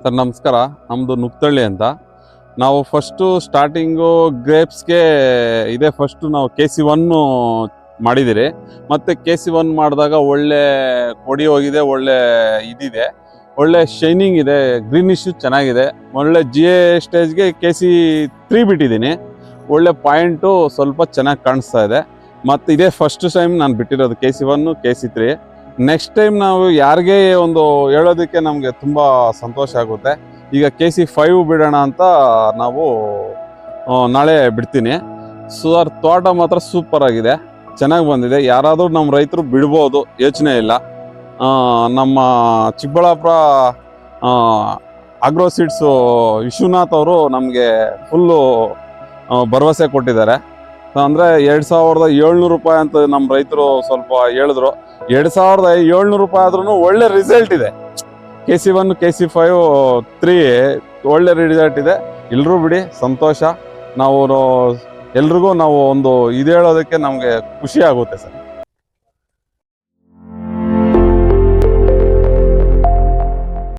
Sir ನಮಸ್ಕಾರ. ನಮ್ಮದು ನುಕ್ತಳ್ಳಿ ಅಂತ. ನಾವು ಫಸ್ಟು ಸ್ಟಾರ್ಟಿಂಗು ಗ್ರೇಪ್ಸ್ಗೆ ಇದೇ ಫಸ್ಟು ನಾವು KC1 ಮಾಡಿದ್ದೀರಿ. ಮತ್ತು KC1 ಮಾಡಿದಾಗ ಒಳ್ಳೆ ಕೊಡಿ ಹೋಗಿದೆ, ಒಳ್ಳೆ ಇದಿದೆ, ಒಳ್ಳೆ ಶೈನಿಂಗ್ ಇದೆ, ಗ್ರೀನಿಶು ಚೆನ್ನಾಗಿದೆ. ಒಳ್ಳೆ GA ಸ್ಟೇಜ್ಗೆ KC3 ಬಿಟ್ಟಿದ್ದೀನಿ. ಒಳ್ಳೆ ಪಾಯಿಂಟು ಸ್ವಲ್ಪ ಚೆನ್ನಾಗಿ ಕಾಣಿಸ್ತಾ ಇದೆ. ಮತ್ತು ಇದೇ ಫಸ್ಟ್ ಟೈಮ್ ನಾನು ಬಿಟ್ಟಿರೋದು KC1 KC3. ನೆಕ್ಸ್ಟ್ ಟೈಮ್ ನಾವು ಯಾರಿಗೆ ಒಂದು ಹೇಳೋದಕ್ಕೆ ನಮಗೆ ತುಂಬ ಸಂತೋಷ ಆಗುತ್ತೆ. ಈಗ KC5 ಬಿಡೋಣ ಅಂತ ನಾವು ನಾಳೆ ಬಿಡ್ತೀನಿ. ಸರ್ ತೋಟ ಮಾತ್ರ ಸೂಪರ್ ಆಗಿದೆ, ಚೆನ್ನಾಗಿ ಬಂದಿದೆ. ಯಾರಾದರೂ ನಮ್ಮ ರೈತರು ಬಿಡ್ಬೋದು, ಯೋಚನೆ ಇಲ್ಲ. ನಮ್ಮ ಚಿಕ್ಕಬಳ್ಳಾಪುರ ಆಗ್ರೋ ಸೀಡ್ಸು ವಿಶ್ವನಾಥ್ ಅವರು ನಮಗೆ ಫುಲ್ಲು ಭರವಸೆ ಕೊಟ್ಟಿದ್ದಾರೆ. ಅಂದರೆ 2700 ರೂಪಾಯಿ ಅಂತ ನಮ್ಮ ರೈತರು ಸ್ವಲ್ಪ ಹೇಳಿದ್ರು. 2700 ರೂಪಾಯಿ ಆದ್ರೂ ಒಳ್ಳೆ ರಿಸಲ್ಟ್ ಇದೆ. KC1 KC5 3 ಒಳ್ಳೆ ರಿಸಲ್ಟ್ ಇದೆ. ಎಲ್ಲರೂ ಬಿಡಿ, ಸಂತೋಷ. ನಾವು ಎಲ್ರಿಗೂ ನಾವು ಒಂದು ಇದು ಹೇಳೋದಕ್ಕೆ ನಮಗೆ ಖುಷಿ ಆಗುತ್ತೆ ಸರ್.